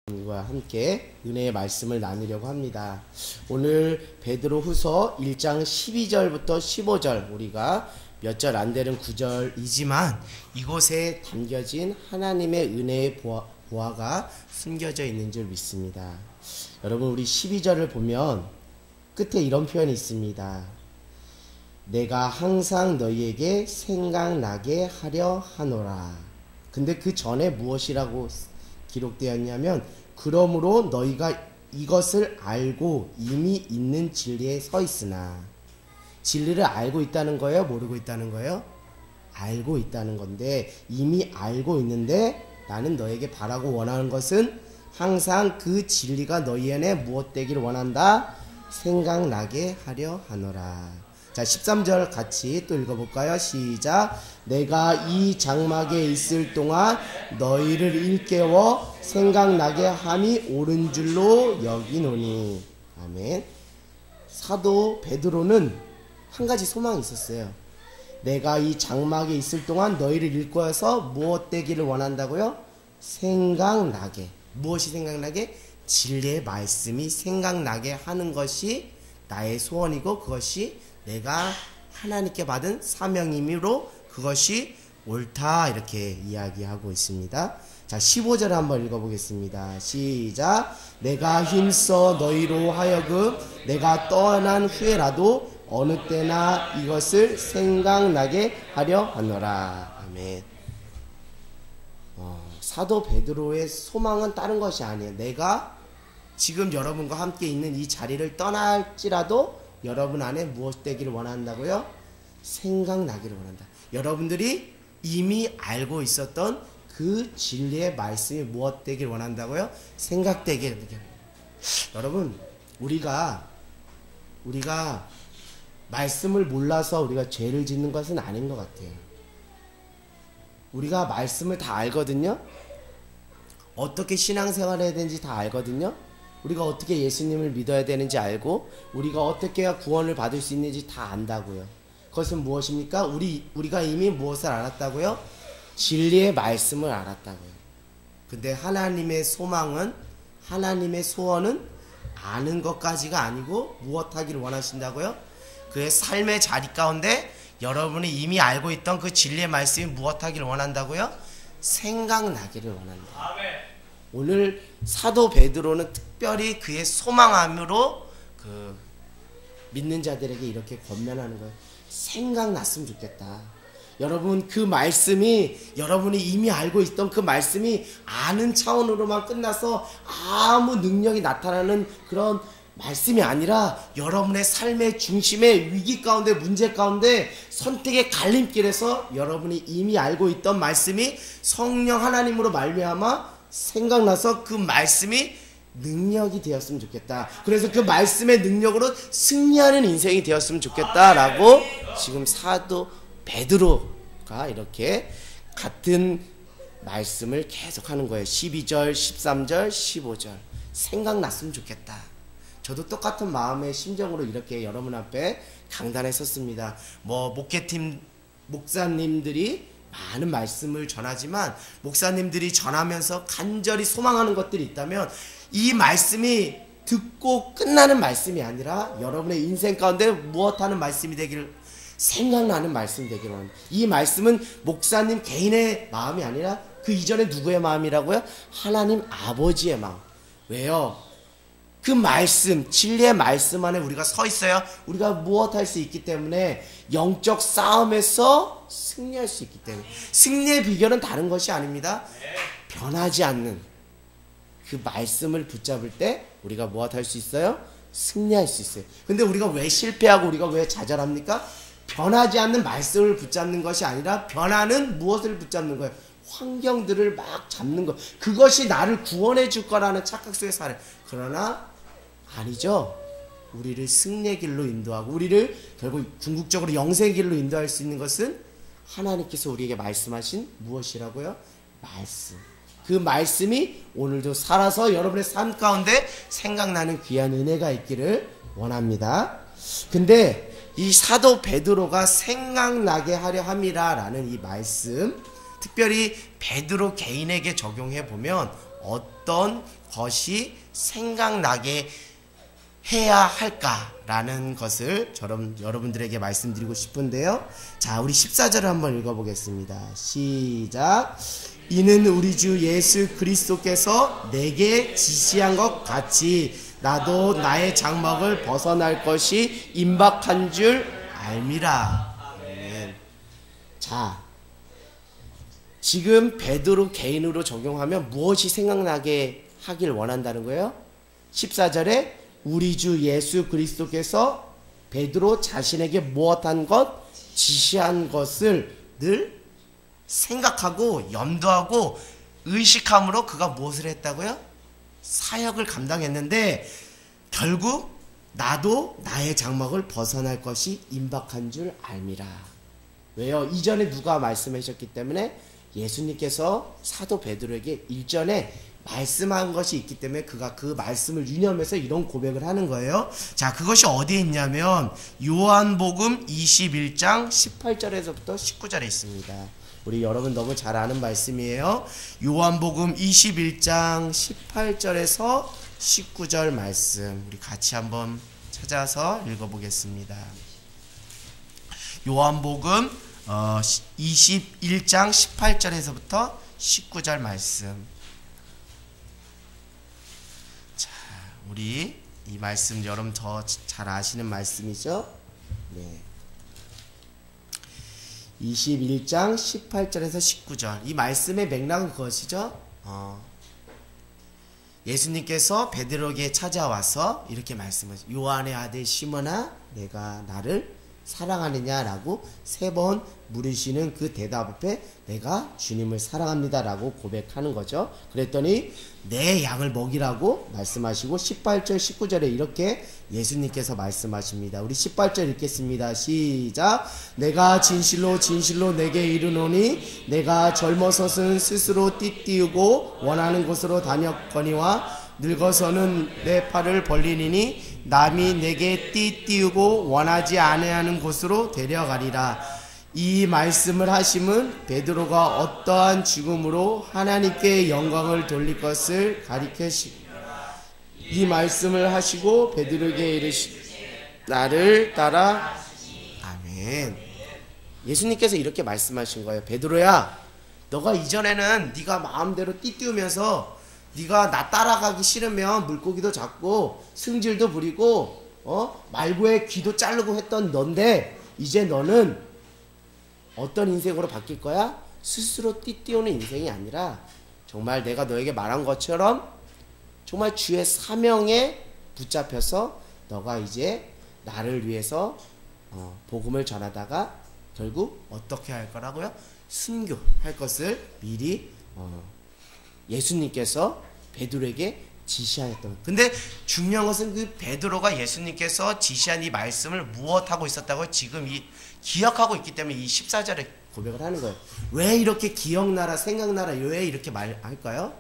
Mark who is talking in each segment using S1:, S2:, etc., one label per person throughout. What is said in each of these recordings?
S1: 과 함께 은혜의 말씀을 나누려고 합니다. 오늘 베드로후서 1장 12절부터 15절, 우리가 몇 절 안 되는 구절이지만 이곳에 담겨진 하나님의 은혜의 보화가 숨겨져 있는 줄 믿습니다. 여러분, 우리 12절을 보면 끝에 이런 표현이 있습니다. 내가 항상 너희에게 생각나게 하려 하노라. 근데 그 전에 무엇이라고 기록되었냐면, 그러므로 너희가 이것을 알고 이미 있는 진리에 서 있으나. 진리를 알고 있다는 거예요? 모르고 있다는 거예요? 알고 있다는 건데, 이미 알고 있는데 나는 너에게 바라고 원하는 것은 항상 그 진리가 너희 안에 무엇 되기를 원한다? 생각나게 하려 하노라. 자, 13절 같이 또 읽어볼까요? 시작. 내가 이 장막에 있을 동안 너희를 일깨워 생각나게 함이 옳은 줄로 여기노니. 아멘. 사도 베드로는 한 가지 소망이 있었어요. 내가 이 장막에 있을 동안 너희를 일깨워서 무엇 되기를 원한다고요? 생각나게. 무엇이 생각나게? 진리의 말씀이 생각나게 하는 것이 나의 소원이고, 그것이 내가 하나님께 받은 사명이므로 그것이 옳다, 이렇게 이야기하고 있습니다. 자, 15절 한번 읽어보겠습니다. 시작. 내가 힘써 너희로 하여금 내가 떠난 후에라도 어느 때나 이것을 생각나게 하려 하노라. 아멘. 사도 베드로의 소망은 다른 것이 아니에요. 내가 지금 여러분과 함께 있는 이 자리를 떠날지라도 여러분 안에 무엇 되기를 원한다고요? 생각나기를 원한다. 여러분들이 이미 알고 있었던 그 진리의 말씀이 무엇 되기를 원한다고요? 생각되기를. 여러분, 우리가 말씀을 몰라서 우리가 죄를 짓는 것은 아닌 것 같아요. 우리가 말씀을 다 알거든요. 어떻게 신앙생활을 해야 되는지 다 알거든요. 우리가 어떻게 예수님을 믿어야 되는지 알고, 우리가 어떻게 해야 구원을 받을 수 있는지 다 안다고요. 그것은 무엇입니까? 우리가 이미 무엇을 알았다고요? 진리의 말씀을 알았다고요. 근데 하나님의 소망은, 하나님의 소원은 아는 것까지가 아니고 무엇 하기를 원하신다고요? 그의 삶의 자리 가운데 여러분이 이미 알고 있던 그 진리의 말씀이 무엇 하기를 원한다고요? 생각나기를 원한다. 아멘. 오늘 사도 베드로는 특별히 그의 소망함으로 그 믿는 자들에게 이렇게 권면하는 거예요. 생각났으면 좋겠다. 여러분, 그 말씀이, 여러분이 이미 알고 있던 그 말씀이 아는 차원으로만 끝나서 아무 능력이 나타나는 그런 말씀이 아니라, 여러분의 삶의 중심에, 위기 가운데, 문제 가운데, 선택의 갈림길에서 여러분이 이미 알고 있던 말씀이 성령 하나님으로 말미암아 생각나서 그 말씀이 능력이 되었으면 좋겠다. 그래서 그 말씀의 능력으로 승리하는 인생이 되었으면 좋겠다라고 지금 사도 베드로가 이렇게 같은 말씀을 계속하는 거예요. 12절, 13절, 15절. 생각났으면 좋겠다. 저도 똑같은 마음의 심정으로 이렇게 여러분 앞에 강단에 섰습니다. 목회팀 목사님들이 많은 말씀을 전하지만, 목사님들이 전하면서 간절히 소망하는 것들이 있다면, 이 말씀이 듣고 끝나는 말씀이 아니라 여러분의 인생 가운데 무엇하는 말씀이 되기를, 생각나는 말씀이 되기를 원합니다. 이 말씀은 목사님 개인의 마음이 아니라 그 이전에 누구의 마음이라고요? 하나님 아버지의 마음. 왜요? 그 말씀, 진리의 말씀 안에 우리가 서 있어야 우리가 무엇 할 수 있기 때문에, 영적 싸움에서 승리할 수 있기 때문에. 승리의 비결은 다른 것이 아닙니다. 변하지 않는 그 말씀을 붙잡을 때 우리가 무엇 할 수 있어요? 승리할 수 있어요. 근데 우리가 왜 실패하고 우리가 왜 좌절합니까? 변하지 않는 말씀을 붙잡는 것이 아니라 변하는 무엇을 붙잡는 거예요? 환경들을 막 잡는 것. 그것이 나를 구원해 줄 거라는 착각 속에 살아요. 그러나 아니죠. 우리를 승리의 길로 인도하고, 우리를 결국 궁극적으로 영생의 길로 인도할 수 있는 것은 하나님께서 우리에게 말씀하신 무엇이라고요? 말씀. 그 말씀이 오늘도 살아서 여러분의 삶 가운데 생각나는 귀한 은혜가 있기를 원합니다. 근데 이 사도 베드로가 생각나게 하려 함이라 라는 이 말씀, 특별히 베드로 개인에게 적용해 보면 어떤 것이 생각나게 해야 할까라는 것을 여러분들에게 말씀드리고 싶은데요. 자, 우리 14절을 한번 읽어보겠습니다. 시작. 이는 우리 주 예수 그리스도께서 내게 지시한 것 같이 나도 나의 장막을 벗어날 것이 임박한 줄 알미라. 아멘. 자, 지금 베드로 개인으로 적용하면 무엇이 생각나게 하길 원한다는 거예요? 14절에 우리 주 예수 그리스도께서 베드로 자신에게 무엇한 것, 지시한 것을 늘 생각하고 염두하고 의식함으로 그가 무엇을 했다고요? 사역을 감당했는데 결국 나도 나의 장막을 벗어날 것이 임박한 줄 알미라. 왜요? 이전에 누가 말씀하셨기 때문에 예수님께서 사도 베드로에게 일전에 말씀한 것이 있기 때문에 그가 그 말씀을 유념해서 이런 고백을 하는 거예요. 자, 그것이 어디에 있냐면 요한복음 21장 18절에서부터 19절에 있습니다. 우리 여러분 너무 잘 아는 말씀이에요. 요한복음 21장 18절에서 19절 말씀 우리 같이 한번 찾아서 읽어보겠습니다. 요한복음 21장 18절에서부터 19절 말씀. 자, 우리 이 말씀 여러분 더 잘 아시는 말씀이죠? 네. 21장 18절에서 19절. 이 말씀의 맥락은 그것이죠. 예수님께서 베드로에게 찾아와서 이렇게 말씀하셨어요. 요한의 아들 시몬아, 내가 나를 사랑하느냐라고 3번 물으시는 그 대답 앞에 내가 주님을 사랑합니다 라고 고백하는 거죠. 그랬더니 내 양을 먹이라고 말씀하시고 18절 19절에 이렇게 예수님께서 말씀하십니다. 우리 18절 읽겠습니다. 시작. 내가 진실로 진실로 내게 이르노니 내가 젊어서는 스스로 띠띠우고 원하는 곳으로 다녔거니와 늙어서는 내 팔을 벌리니 남이 내게 띠띠우고 원하지 아니하는 곳으로 데려가리라. 이 말씀을 하심은 베드로가 어떠한 죽음으로 하나님께 영광을 돌릴 것을 가리켜시. 이 말씀을 하시고 베드로에게 이르시 나를 따라. 아멘. 예수님께서 이렇게 말씀하신 거예요. 베드로야, 너가 이전에는 네가 마음대로 띠띠우면서 네가 나 따라가기 싫으면 물고기도 잡고 승질도 부리고 말고의 귀도 자르고 했던 넌데 이제 너는 어떤 인생으로 바뀔 거야? 스스로 띠띠우는 인생이 아니라 정말 내가 너에게 말한 것처럼 정말 주의 사명에 붙잡혀서 너가 이제 나를 위해서 복음을 전하다가 결국 어떻게 할 거라고요? 순교할 것을 미리 예수님께서 베드로에게 지시하였던. 근데 중요한 것은 그 베드로가 예수님께서 지시한 이 말씀을 무엇하고 있었다고 지금 기억하고 있기 때문에 이 14절에 고백을 하는 거예요. 왜 이렇게 기억나라 생각나라 왜 이렇게 말할까요?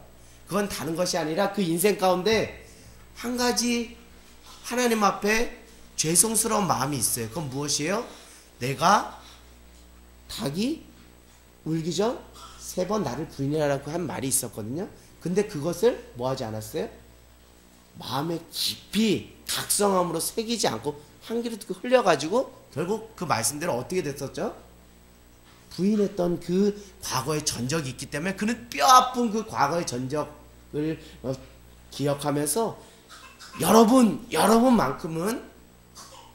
S1: 그건 다른 것이 아니라 그 인생 가운데 한 가지 하나님 앞에 죄송스러운 마음이 있어요. 그건 무엇이에요? 내가 닭이 울기 전 3번 나를 부인하라고 한 말이 있었거든요. 근데 그것을 뭐 하지 않았어요? 마음에 깊이 각성함으로 새기지 않고 한 귀로 듣고 흘려가지고 결국 그 말씀대로 어떻게 됐었죠? 부인했던 그 과거의 전적이 있기 때문에 그는 뼈아픈 그 과거의 전적을 기억하면서 여러분만큼은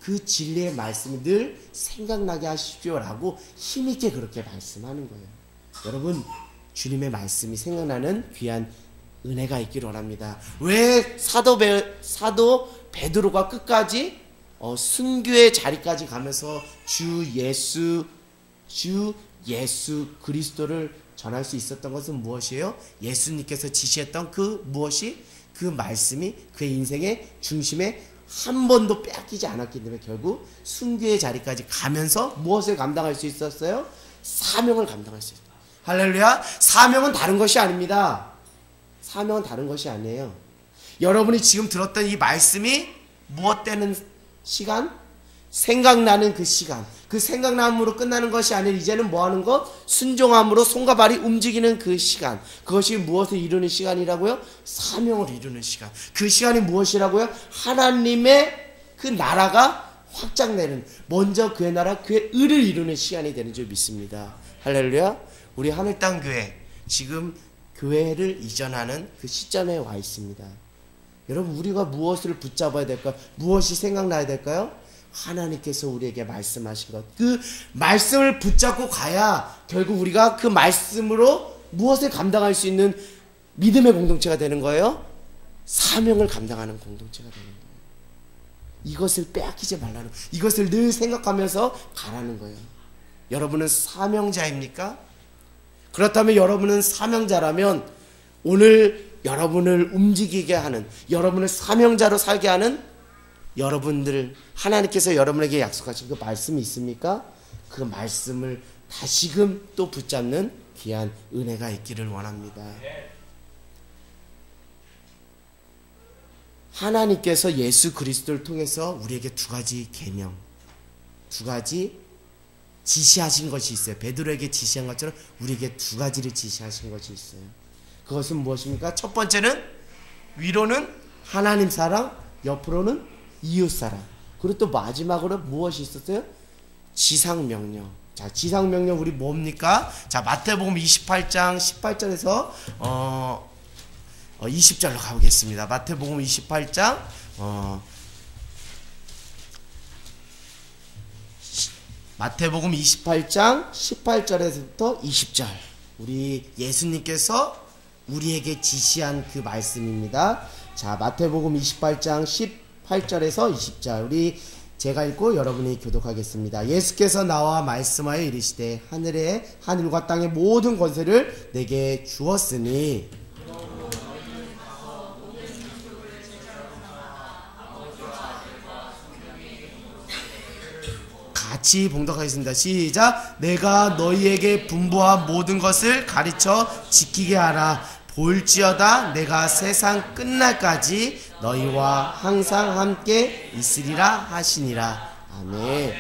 S1: 그 진리의 말씀을 늘 생각나게 하십시오라고 힘있게 그렇게 말씀하는 거예요. 여러분, 주님의 말씀이 생각나는 귀한 은혜가 있기를 원합니다. 왜 사도 베드로가 끝까지 순교의 자리까지 가면서 주 예수 그리스도를 전할 수 있었던 것은 무엇이에요? 예수님께서 지시했던 그 말씀이 그의 인생의 중심에 한 번도 빼앗기지 않았기 때문에 결국 순교의 자리까지 가면서 무엇을 감당할 수 있었어요? 사명을 감당할 수 있었어요. 할렐루야. 사명은 다른 것이 아닙니다. 사명은 다른 것이 아니에요. 여러분이 지금 들었던 이 말씀이 무엇 되는 시간? 생각나는 그 시간, 그 생각남으로 끝나는 것이 아니라 이제는 뭐 하는 것? 순종함으로 손과 발이 움직이는 그 시간. 그것이 무엇을 이루는 시간이라고요? 사명을 이루는 시간. 그 시간이 무엇이라고요? 하나님의 그 나라가 확장되는, 먼저 그의 나라, 그의 의를 이루는 시간이 되는 줄 믿습니다. 할렐루야. 우리 하늘 땅 교회, 지금 교회를 이전하는 그 시점에 와 있습니다. 여러분, 우리가 무엇을 붙잡아야 될까요? 무엇이 생각나야 될까요? 하나님께서 우리에게 말씀하신 것, 그 말씀을 붙잡고 가야 결국 우리가 그 말씀으로 무엇을 감당할 수 있는 믿음의 공동체가 되는 거예요. 사명을 감당하는 공동체가 되는 거예요. 이것을 빼앗기지 말라는, 이것을 늘 생각하면서 가라는 거예요. 여러분은 사명자입니까? 그렇다면 여러분은 사명자라면 오늘 여러분을 움직이게 하는, 여러분을 사명자로 살게 하는 여러분들, 하나님께서 여러분에게 약속하신 그 말씀이 있습니까? 그 말씀을 다시금 또 붙잡는 귀한 은혜가 있기를 원합니다. 하나님께서 예수 그리스도를 통해서 우리에게 두 가지 계명, 두 가지 지시하신 것이 있어요. 베드로에게 지시한 것처럼 우리에게 두 가지를 지시하신 것이 있어요. 그것은 무엇입니까? 첫 번째는 위로는 하나님 사랑, 옆으로는 이웃사랑. 그리고 또 마지막으로 무엇이 있었어요? 지상명령. 자, 지상명령 우리 뭡니까? 자, 마태복음 28장 18절에서 20절로 가보겠습니다. 마태복음 28장 마태복음 28장 18절에서부터 20절. 우리 예수님께서 우리에게 지시한 그 말씀입니다. 자, 마태복음 28장 18절에서 20절. 우리 제가 읽고 여러분이 교독하겠습니다. 예수께서 나와 말씀하여 이르시되 하늘과 땅의 모든 권세를 내게 주었으니 같이 봉독하겠습니다. 시작. 내가 너희에게 분부한 모든 것을 가르쳐 지키게 하라. 볼지어다 내가 세상 끝날까지 너희와 항상 함께 있으리라 하시니라. 아멘.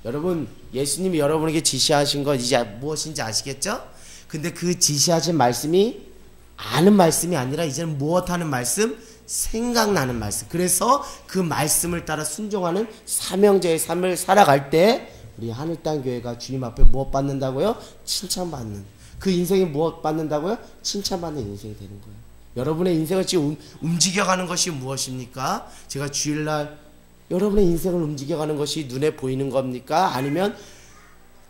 S1: 여러분, 예수님이 여러분에게 지시하신 것 이제 무엇인지 아시겠죠? 근데 그 지시하신 말씀이 아는 말씀이 아니라 이제는 무엇하는 말씀? 생각나는 말씀. 그래서 그 말씀을 따라 순종하는 사명자의 삶을 살아갈 때 우리 하늘 땅 교회가 주님 앞에 무엇 받는다고요? 칭찬받는. 그 인생이 무엇 받는다고요? 칭찬받는 인생이 되는 거예요. 여러분의 인생을 지금 움직여가는 것이 무엇입니까? 제가 주일날 여러분의 인생을 움직여가는 것이 눈에 보이는 겁니까? 아니면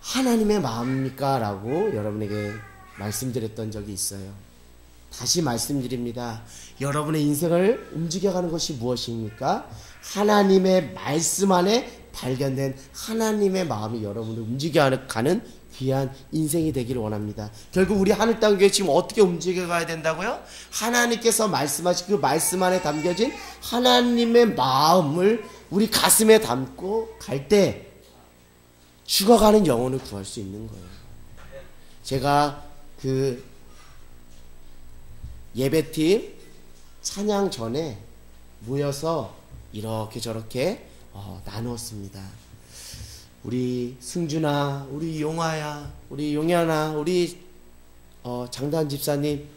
S1: 하나님의 마음입니까? 라고 여러분에게 말씀드렸던 적이 있어요. 다시 말씀드립니다. 여러분의 인생을 움직여가는 것이 무엇입니까? 하나님의 말씀 안에 발견된 하나님의 마음이 여러분을 움직여가는 귀한 인생이 되기를 원합니다. 결국 우리 하늘 땅 교회 지금 어떻게 움직여가야 된다고요? 하나님께서 말씀하신 그 말씀 안에 담겨진 하나님의 마음을 우리 가슴에 담고 갈 때 죽어가는 영혼을 구할 수 있는 거예요. 제가 그 예배팀 찬양 전에 모여서 이렇게 저렇게 나누었습니다. 우리 승준아, 우리 용아야, 우리 용현아, 우리 장단 집사님,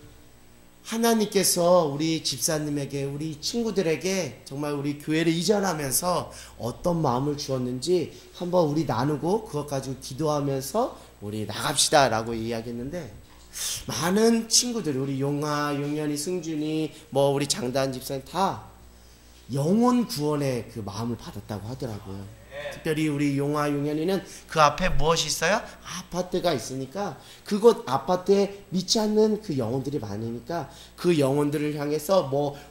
S1: 하나님께서 우리 집사님에게, 우리 친구들에게 정말 우리 교회를 이전하면서 어떤 마음을 주었는지 한번 우리 나누고 그것 가지고 기도하면서 우리 나갑시다 라고 이야기했는데, 많은 친구들, 우리 용아, 용현이, 승준이, 우리 장단 집사님 다 영혼 구원의 그 마음을 받았다고 하더라고요. 특별히 우리 용아, 용현이는 그 앞에 무엇이 있어요? 아파트가 있으니까 그곳 아파트에 믿지 않는 그 영혼들이 많으니까 그 영혼들을 향해서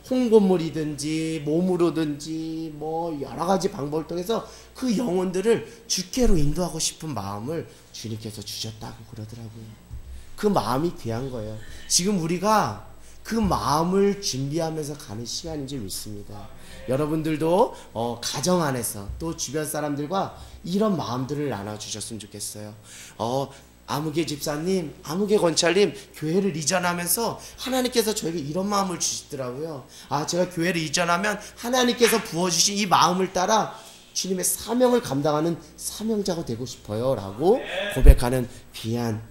S1: 홍보물이든지 몸으로든지 여러 가지 방법을 통해서 그 영혼들을 주께로 인도하고 싶은 마음을 주님께서 주셨다고 그러더라고요. 그 마음이 귀한 거예요. 지금 우리가 그 마음을 준비하면서 가는 시간인 줄 믿습니다. 여러분들도 가정 안에서 또 주변 사람들과 이런 마음들을 나눠주셨으면 좋겠어요. 아무개 집사님, 아무개 권찰님, 교회를 이전하면서 하나님께서 저에게 이런 마음을 주시더라고요. 제가 교회를 이전하면 하나님께서 부어주신 이 마음을 따라 주님의 사명을 감당하는 사명자가 되고 싶어요 라고 고백하는 귀한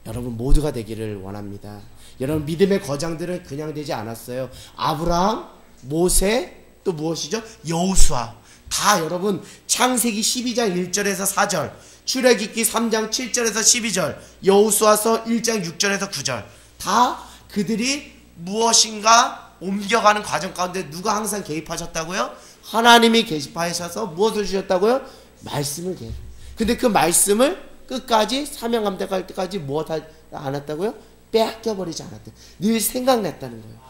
S1: 여러분 모두가 되기를 원합니다. 여러분 믿음의 거장들은 그냥 되지 않았어요. 아브라함, 모세, 또 무엇이죠? 여호수아. 다 여러분 창세기 12장 1절에서 4절, 출애굽기 3장 7절에서 12절, 여호수아서 1장 6절에서 9절, 다 그들이 무엇인가 옮겨가는 과정 가운데 누가 항상 개입하셨다고요? 하나님이 개입하셔서 무엇을 주셨다고요? 말씀을 개입. 근데 그 말씀을 끝까지 사명 감당할 때까지 무엇 안 했다고요? 빼앗겨버리지 않았다. 늘 생각났다는 거예요.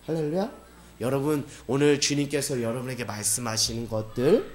S1: 할렐루야. 여러분 오늘 주님께서 여러분에게 말씀하시는 것들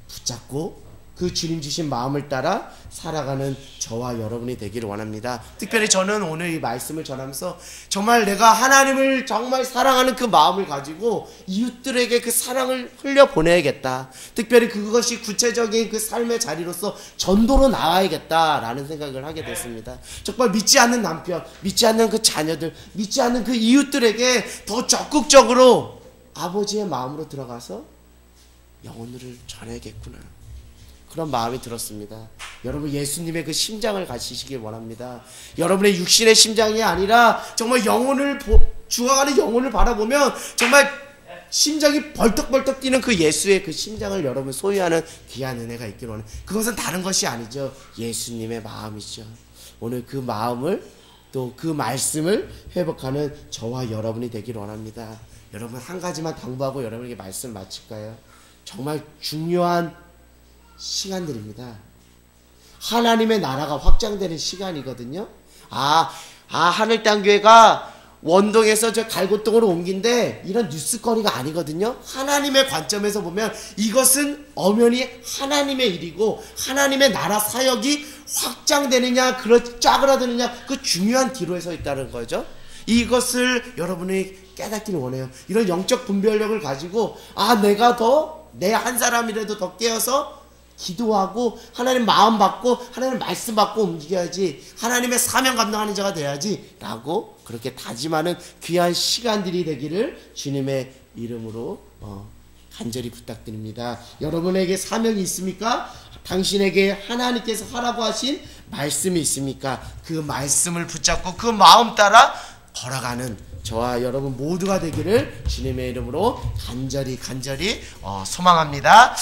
S1: 붙잡고 그 주님 주신 마음을 따라 살아가는 저와 여러분이 되기를 원합니다. 특별히 저는 오늘 이 말씀을 전하면서 정말 내가 하나님을 정말 사랑하는 그 마음을 가지고 이웃들에게 그 사랑을 흘려보내야겠다. 특별히 그것이 구체적인 그 삶의 자리로서 전도로 나아야겠다라는 생각을 하게 됐습니다. 정말 믿지 않는 남편, 믿지 않는 그 자녀들, 믿지 않는 그 이웃들에게 더 적극적으로 아버지의 마음으로 들어가서 영혼을 전해야겠구나. 그런 마음이 들었습니다. 여러분 예수님의 그 심장을 가지시길 원합니다. 여러분의 육신의 심장이 아니라 정말 영혼을 죽어가는 영혼을 바라보면 정말 심장이 벌떡벌떡 뛰는 그 예수의 그 심장을 여러분 소유하는 귀한 은혜가 있기를 원해요. 그것은 다른 것이 아니죠. 예수님의 마음이죠. 오늘 그 마음을 또 그 말씀을 회복하는 저와 여러분이 되기를 원합니다. 여러분 한 가지만 당부하고 여러분에게 말씀 마칠까요? 정말 중요한 시간들입니다. 하나님의 나라가 확장되는 시간이거든요. 하늘 땅 교회가 원동에서 저 갈고동으로 옮긴데 이런 뉴스거리가 아니거든요. 하나님의 관점에서 보면 이것은 엄연히 하나님의 일이고 하나님의 나라 사역이 확장되느냐 짜그라드느냐 그 중요한 기로에 서 있다는 거죠. 이것을 여러분이 깨닫기를 원해요. 이런 영적 분별력을 가지고 내가 더 내 한 사람이라도 더 깨어서 기도하고 하나님 마음 받고 하나님 말씀 받고 움직여야지, 하나님의 사명 감당하는 자가 돼야지 라고 그렇게 다짐하는 귀한 시간들이 되기를 주님의 이름으로 간절히 부탁드립니다. 여러분에게 사명이 있습니까? 당신에게 하나님께서 하라고 하신 말씀이 있습니까? 그 말씀을 붙잡고 그 마음 따라 걸어가는 저와 여러분 모두가 되기를 주님의 이름으로 간절히 소망합니다.